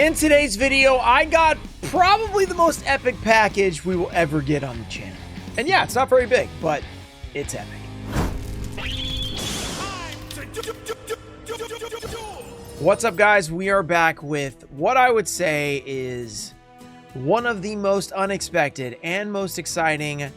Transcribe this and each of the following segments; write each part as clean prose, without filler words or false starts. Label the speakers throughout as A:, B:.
A: In today's video, I got probably the most epic package we will ever get on the channel. And yeah, it's not very big, but it's epic. What's up, guys? We are back with what I would say is one of the most unexpected and most exciting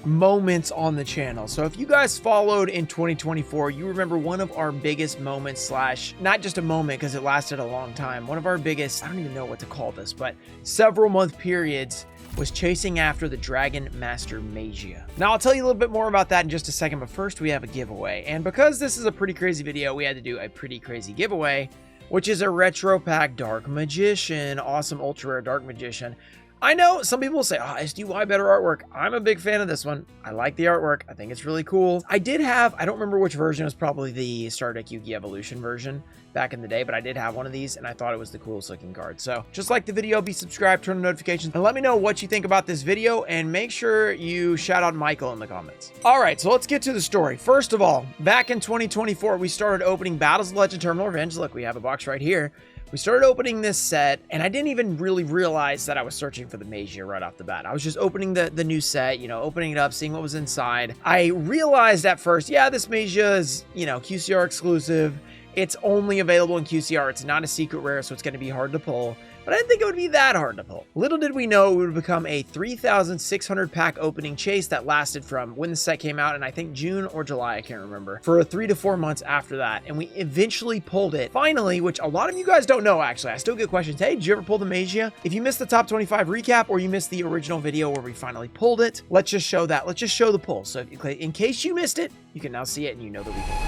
A: moments on the channel. So if you guys followed in 2024, you remember one of our biggest moments, slash not just a moment because it lasted a long time, one of our biggest, I don't even know what to call this, but several month periods was chasing after the Dragon Master Magia. Now I'll tell you a little bit more about that in just a second, but first we have a giveaway. And because this is a pretty crazy video, we had to do a pretty crazy giveaway, which is a retro pack Dark Magician, awesome ultra rare Dark Magician. I know some people will say, oh, SDY better artwork. I'm a big fan of this one. I like the artwork. I think it's really cool. I did have, I don't remember which version, it was probably the Starter Deck Yu-Gi Evolution version back in the day, but I did have one of these and I thought it was the coolest looking card. So just like the video, be subscribed, turn on notifications, and let me know what you think about this video, and make sure you shout out Michael in the comments. All right, so let's get to the story. First of all, back in 2024, we started opening Battles of Legend Terminal Revenge. Look, we have a box right here. We started opening this set, and I didn't even really realize that I was searching for the Magia right off the bat. I was just opening the new set, you know, opening it up, seeing what was inside. I realized at first, yeah, this Magia is, you know, QCR exclusive. It's only available in QCR. It's not a secret rare, so it's going to be hard to pull. But I didn't think it would be that hard to pull. Little did we know it would become a 3,600 pack opening chase that lasted from when the set came out, and I think June or July, I can't remember, for 3 to 4 months after that. And we eventually pulled it finally, which a lot of you guys don't know, actually. I still get questions. Hey, did you ever pull the Magia? If you missed the top 25 recap, or you missed the original video where we finally pulled it, let's just show that. Let's just show the pull. So in case you missed it, you can now see it and you know that we pulled it.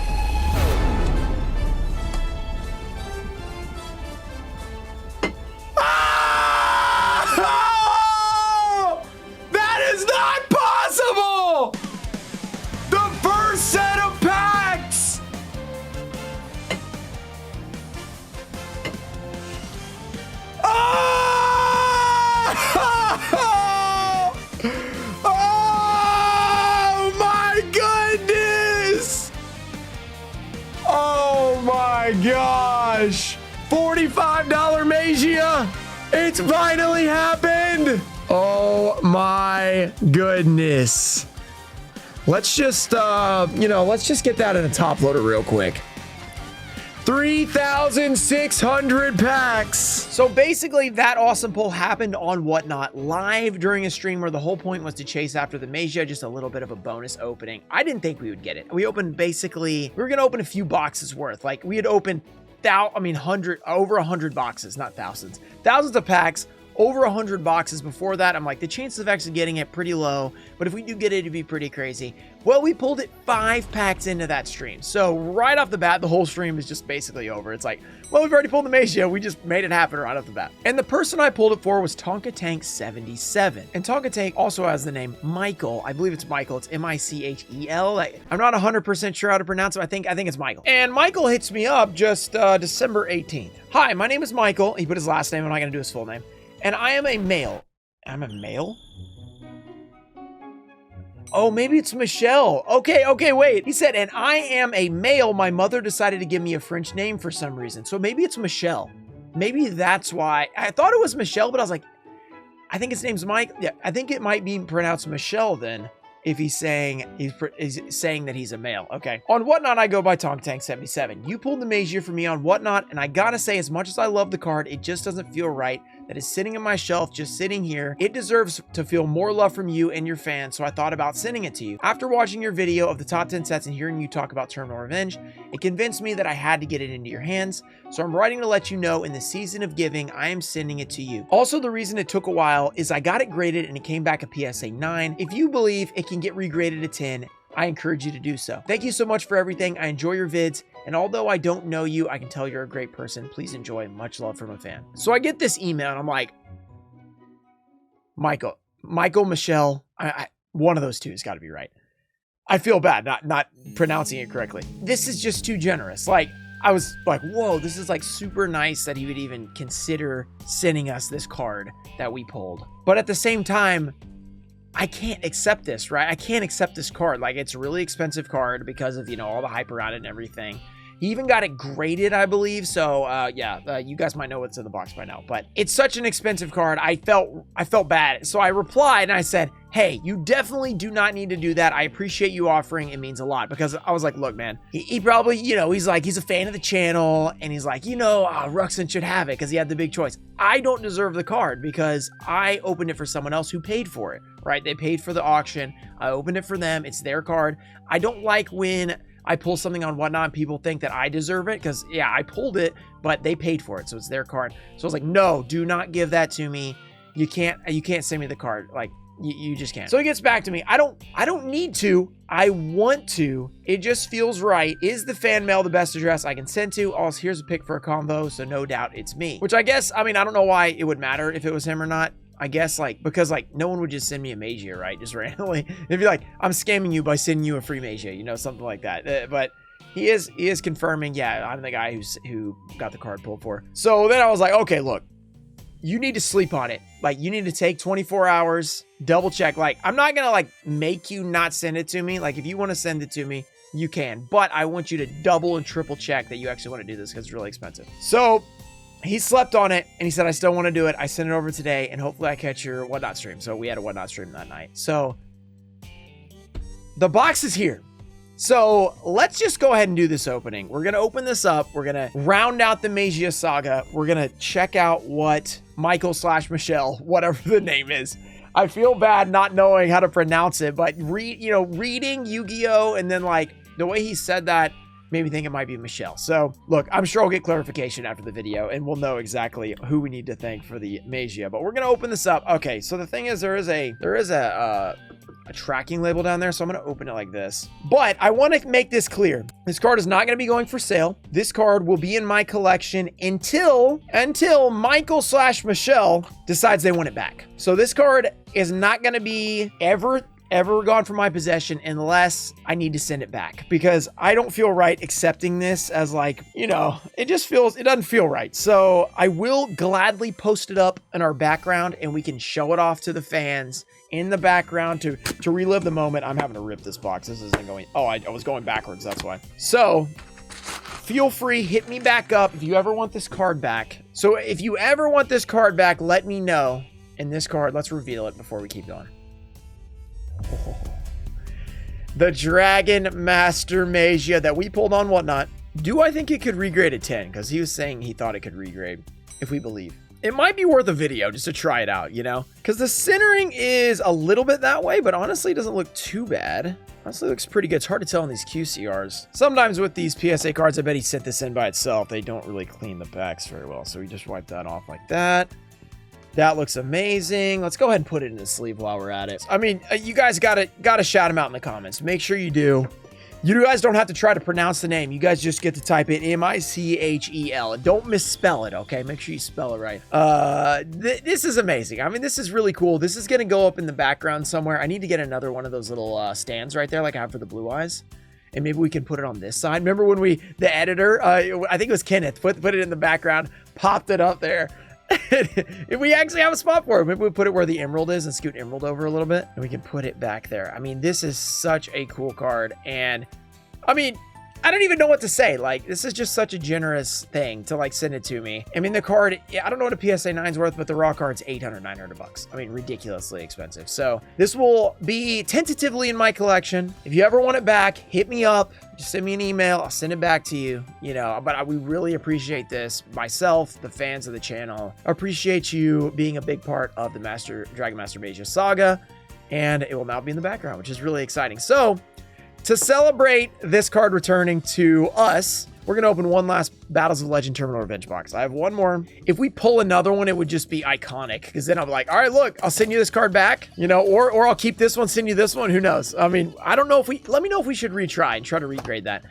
B: Set of packs. Oh my goodness. Oh my gosh. $45 Magia. It's finally happened. Oh my goodness. Let's just, let's just get that in a top loader real quick. 3,600 packs.
A: So basically that awesome pull happened on Whatnot live during a stream where the whole point was to chase after the Magia, just a little bit of a bonus opening. I didn't think we would get it. We opened basically, we were going to open a few boxes worth. Like we had opened, over 100 boxes, not thousands, thousands of packs. Over 100 boxes before that. I'm like, the chances of actually getting it pretty low, but if we do get it, it'd be pretty crazy. Well, we pulled it 5 packs into that stream. So right off the bat, the whole stream is just basically over. It's like, well, we've already pulled the Magia. We just made it happen right off the bat. And the person I pulled it for was Tonka Tank 77. And Tonka Tank also has the name Michael. I believe it's Michael. It's M-I-C-H-E-L. I'm not 100% sure how to pronounce it. I think it's Michael. And Michael hits me up just December 18th. Hi, my name is Michael. He put his last name. I'm not going to do his full name. And I am a male. I'm a male? Oh, maybe it's Michelle. Okay, wait. He said, and I am a male. My mother decided to give me a French name for some reason. So maybe it's Michelle. Maybe that's why. I thought it was Michelle, but I was like, I think his name's Mike. Yeah, I think it might be pronounced Michelle then. If he's saying that he's a male. Okay. On Whatnot, I go by Tonka Tank 77. You pulled the Magia for me on Whatnot, and I gotta say, as much as I love the card, it just doesn't feel right that it's sitting on my shelf, just sitting here. It deserves to feel more love from you and your fans, so I thought about sending it to you. After watching your video of the top 10 sets and hearing you talk about Terminal Revenge, it convinced me that I had to get it into your hands, so I'm writing to let you know in the season of giving, I am sending it to you. Also, the reason it took a while is I got it graded and it came back a PSA 9. If you believe it can get regraded to 10, I encourage you to do so. Thank you so much for everything. I enjoy your vids, and although I don't know you, I can tell you're a great person. Please enjoy. Much love from a fan. So I get this email, and I'm like, Michael, Michelle, one of those two has got to be right. I feel bad not pronouncing it correctly. This is just too generous. Like, I was like, whoa, this is like super nice that he would even consider sending us this card that we pulled. But at the same time, I can't accept this, right? I can't accept this card. Like, it's a really expensive card because of, you know, all the hype around it and everything. He even got it graded, I believe. So yeah, you guys might know what's in the box by now, but it's such an expensive card. I felt bad. So I replied and I said, hey, you definitely do not need to do that. I appreciate you offering. It means a lot. Because I was like, look, man, he probably, you know, he's a fan of the channel. And he's like, you know, Ruxin should have it because he had the big choice. I don't deserve the card because I opened it for someone else who paid for it, right? They paid for the auction. I opened it for them. It's their card. I don't like when I pull something on Whatnot and people think that I deserve it because, yeah, I pulled it, but they paid for it. So it's their card. So I was like, no, do not give that to me. You can't send me the card. Like, you just can't. So he gets back to me. I don't need to. I want to. It just feels right. Is the fan mail the best address I can send to? Also, here's a pic for a combo, so no doubt it's me. Which I guess, I mean, I don't know why it would matter if it was him or not. I guess, like, because, like, no one would just send me a Magia, right? Just randomly. It'd be like, I'm scamming you by sending you a free Magia, you know, something like that. But he is confirming, yeah, I'm the guy who got the card pulled for. So then I was like, okay, look. You need to sleep on it. Like, you need to take 24 hours, double check. Like, I'm not gonna, like, make you not send it to me. Like, if you want to send it to me, you can. But I want you to double and triple check that you actually want to do this because it's really expensive. So he slept on it and he said, I still want to do it. I sent it over today and hopefully I catch your Whatnot stream. So we had a Whatnot stream that night. So the box is here. So let's just go ahead and do this opening. We're going to open this up. We're going to round out the Magia saga. We're going to check out what Michael/Michelle, whatever the name is. I feel bad not knowing how to pronounce it, but reading Yu-Gi-Oh! And then like the way he said that made me think it might be Michelle. So look, I'm sure I'll get clarification after the video and we'll know exactly who we need to thank for the Magia, but we're going to open this up. Okay. So the thing is there is a tracking label down there. So I'm going to open it like this, but I want to make this clear. This card is not going to be going for sale. This card will be in my collection until Michael/Michelle decides they want it back. So this card is not going to be ever gone from my possession unless I need to send it back because I don't feel right accepting this as like, you know, it doesn't feel right. So I will gladly post it up in our background and we can show it off to the fans in the background to relive the moment. I'm having to rip this box. This isn't going, oh, I was going backwards. That's why. So feel free, hit me back up if you ever want this card back. So if you ever want this card back, let me know. And this card, let's reveal it before we keep going. Oh, the Dragon Master Magia that we pulled on Whatnot. Do I think it could regrade at 10? Because he was saying he thought it could regrade, if we believe. It might be worth a video just to try it out, you know? Because the centering is a little bit that way, but honestly, it doesn't look too bad. Honestly, it looks pretty good. It's hard to tell in these QCRs. Sometimes with these PSA cards, I bet he sent this in by itself. They don't really clean the backs very well. So we just wipe that off like that. That looks amazing. Let's go ahead and put it in the sleeve while we're at it. I mean, you guys gotta shout him out in the comments. Make sure you do. You guys don't have to try to pronounce the name. You guys just get to type it M-I-C-H-E-L. Don't misspell it, okay? Make sure you spell it right. This is amazing. I mean, this is really cool. This is gonna go up in the background somewhere. I need to get another one of those little stands right there like I have for the blue eyes. And maybe we can put it on this side. Remember when the editor, I think it was Kenneth, put it in the background, popped it up there. We actually have a spot for it. Maybe we put it where the emerald is and scoot emerald over a little bit and we can put it back there. I mean, this is such a cool card. And I mean, I don't even know what to say. Like, this is just such a generous thing to like send it to me. I mean, the card, I don't know what a PSA 9's worth, but the raw card's 800, 900 bucks. I mean, ridiculously expensive. So this will be tentatively in my collection. If you ever want it back, hit me up. Just send me an email. I'll send it back to you, you know, but we really appreciate this. Myself, the fans of the channel, appreciate you being a big part of the Dragon Master Magia saga. And it will now be in the background, which is really exciting. So to celebrate this card returning to us, we're going to open one last Battles of Legend Terminal Revenge box. I have one more. If we pull another one, it would just be iconic because then I'm like, all right, look, I'll send you this card back, you know, or I'll keep this one, send you this one. Who knows? I mean, I don't know let me know if we should retry and try to regrade that.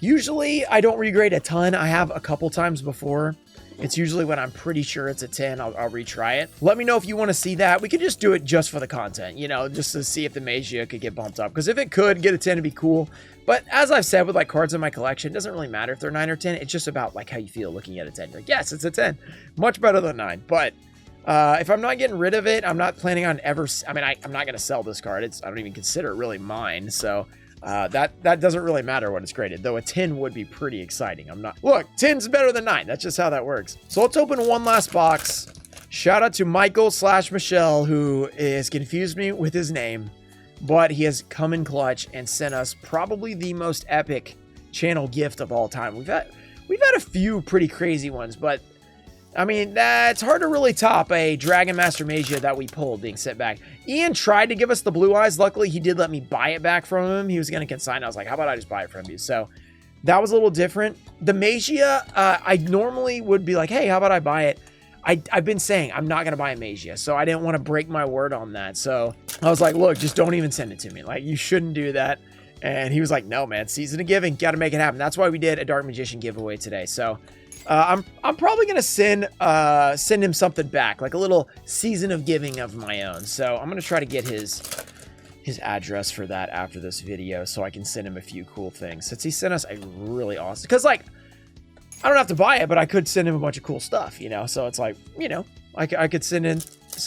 A: Usually I don't regrade a ton. I have a couple times before. It's usually when I'm pretty sure it's a 10, I'll retry it. Let me know if you want to see that. We could just do it just for the content, you know, just to see if the Magia could get bumped up. Because if it could get a 10, it'd be cool. But as I've said with like cards in my collection, it doesn't really matter if they're 9 or 10. It's just about like how you feel looking at a 10. You're like, yes, it's a 10. Much better than 9. But if I'm not getting rid of it, I'm not planning on ever... I mean, I'm not going to sell this card. I don't even consider it really mine. So That doesn't really matter when it's graded, though a 10 would be pretty exciting. Look, 10's better than 9. That's just how that works. So let's open one last box. Shout out to Michael/Michelle, who is confused me with his name, but he has come in clutch and sent us probably the most epic channel gift of all time. We've had a few pretty crazy ones, but I mean, it's hard to really top a Dragon Master Magia that we pulled being sent back. Ian tried to give us the blue eyes. Luckily, he did let me buy it back from him. He was going to consign. I was like, how about I just buy it from you? So that was a little different. The Magia, I normally would be like, hey, how about I buy it? I've been saying I'm not going to buy a Magia, so I didn't want to break my word on that. So I was like, look, just don't even send it to me. Like, you shouldn't do that. And he was like, no, man, season of giving, got to make it happen. That's why we did a Dark Magician giveaway today. So I'm probably going to send him something back, like a little season of giving of my own. So I'm going to try to get his address for that after this video so I can send him a few cool things. Since he sent us a really awesome, because like, I don't have to buy it, but I could send him a bunch of cool stuff, you know? So it's like, you know, I could send in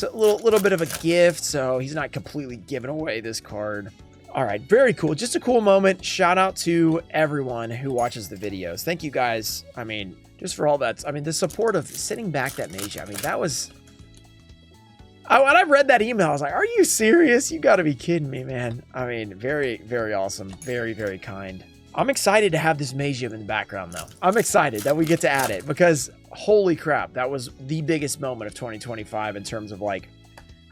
A: a little bit of a gift, so he's not completely giving away this card. All right, very cool. Just a cool moment. Shout out to everyone who watches the videos. Thank you guys. I mean, just for all that. I mean, the support of sending back that Magia. I mean, that was... when I read that email, I was like, are you serious? You got to be kidding me, man. I mean, very, very awesome. Very, very kind. I'm excited to have this Magia in the background, though. I'm excited that we get to add it because, holy crap, that was the biggest moment of 2025 in terms of, like,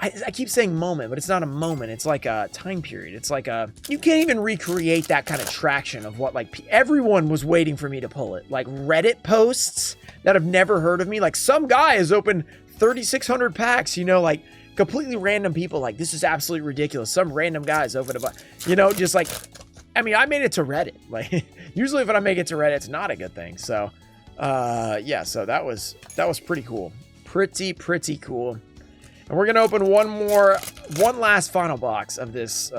A: I keep saying moment, but it's not a moment. It's like a time period. It's like you can't even recreate that kind of traction of what, like, everyone was waiting for me to pull it. Like, Reddit posts that have never heard of me. Like, some guy has opened 3,600 packs, you know, like, completely random people. Like, this is absolutely ridiculous. Some random guys opened you know, just like... I mean, I made it to Reddit. Like, usually if I make it to Reddit, it's not a good thing. So, yeah, so that was pretty cool. Pretty cool. And we're going to open one last final box of this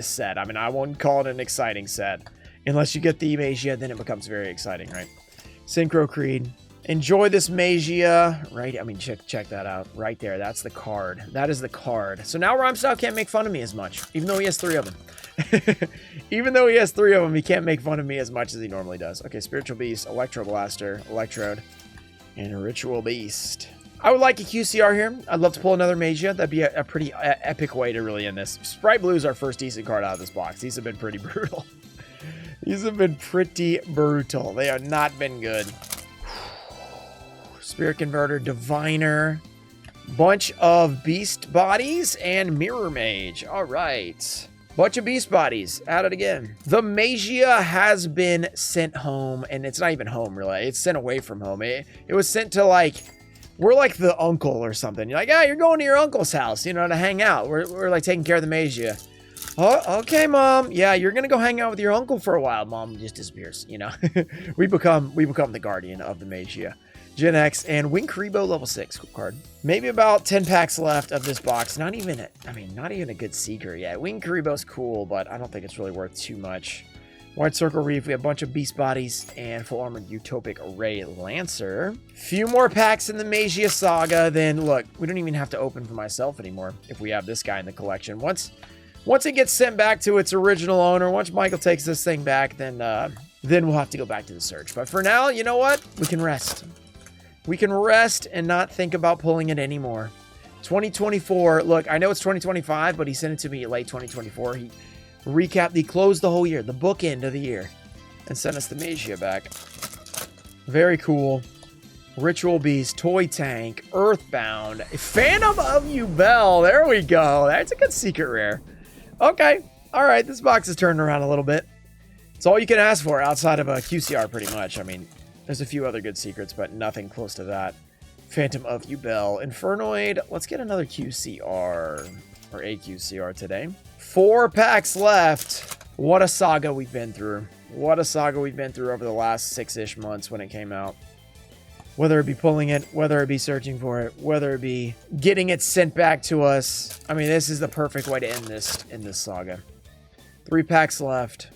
A: set. I mean, I won't call it an exciting set. Unless you get the Magia, then it becomes very exciting, right? Synchro Creed. Enjoy this Magia, right? I mean, check that out right there. That's the card. That is the card. So now Rhymestyle can't make fun of me as much, even though he has 3 of them. Even though he has 3 of them, he can't make fun of me as much as he normally does. Okay, Spiritual Beast, Electro Blaster, Electrode, and a Ritual Beast. I would like a QCR here. I'd love to pull another Magia. That'd be a pretty epic way to really end this. Sprite Blue is our first decent card out of this box. These have been pretty brutal. These have been pretty brutal. They have not been good. Spirit Converter, Diviner, bunch of Beast Bodies, and Mirror Mage. All right. Bunch of Beast Bodies. At it again. The Magia has been sent home, and it's not even home, really. It's sent away from home. It was sent to, like, we're like the uncle or something. You're like, yeah, you're going to your uncle's house, you know, to hang out. We're like, taking care of the Magia. Oh, okay, Mom. Yeah, you're going to go hang out with your uncle for a while. Mom just disappears, you know. we become the guardian of the Magia. Gen X, and Wing Karibo level 6 card. Maybe about 10 packs left of this box. Not even a good seeker yet. Wing Karibo's cool, but I don't think it's really worth too much. White Circle Reef, we have a bunch of Beast Bodies and Full Armored Utopic Array Lancer. Few more packs in the Magia Saga, then look, we don't even have to open for myself anymore if we have this guy in the collection. Once it gets sent back to its original owner, once Michael takes this thing back, then we'll have to go back to the search. But for now, you know what? We can rest. We can rest and not think about pulling it anymore. 2024. Look, I know it's 2025, but he sent it to me late 2024. He closed the whole year, the bookend of the year, and sent us the Magia back. Very cool. Ritual Beast, Toy Tank, Earthbound, Phantom of Ubel. There we go. That's a good secret rare. Okay. All right. This box is turning around a little bit. It's all you can ask for outside of a QCR, pretty much. I mean, there's a few other good secrets, but nothing close to that. Phantom of Ubel, Infernoid. Let's get another QCR, or a QCR today. 4 packs left. What a saga we've been through. What a saga we've been through over the last 6-ish months when it came out. Whether it be pulling it, whether it be searching for it, whether it be getting it sent back to us. I mean, this is the perfect way to end this in this saga. 3 packs left.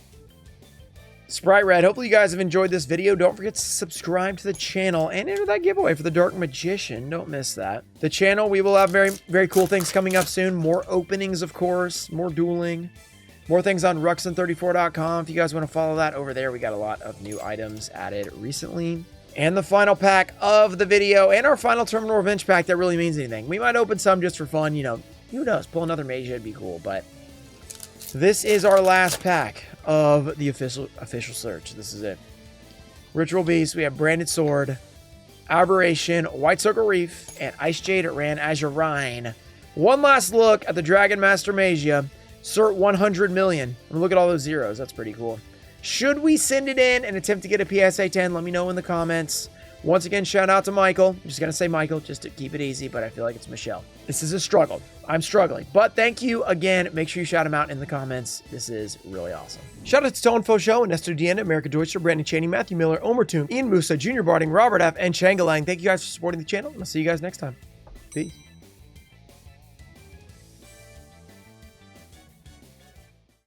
A: Sprite Red, hopefully you guys have enjoyed this video. Don't forget to subscribe to the channel and enter that giveaway for the Dark Magician. Don't miss that. The channel, we will have very, very cool things coming up soon. More openings, of course. More dueling. More things on ruxin34.com. If you guys want to follow that over there, we got a lot of new items added recently. And the final pack of the video and our final Terminal Revenge pack that really means anything. We might open some just for fun, you know, who knows, pull another Magia would be cool, but this is our last pack of the official search. This is it. Ritual Beast, we have Branded Sword, Aberration, White Circle Reef, and Ice Jade Ran Azurine. One last look at the Dragon Master Magia, Cert 100 million. And look at all those zeros, that's pretty cool. Should we send it in and attempt to get a PSA 10? Let me know in the comments. Once again, shout out to Michael. I'm just going to say Michael just to keep it easy, but I feel like it's Michelle. This is a struggle. I'm struggling. But thank you again. Make sure you shout him out in the comments. This is really awesome. Shout out to Tone Fo Show, Nestor Deanna, America Deutscher, Brandon Cheney, Matthew Miller, Omer Toon, Ian Musa, Junior Barding, Robert F., and Changalang. Thank you guys for supporting the channel, and I'll see you guys next time. Peace.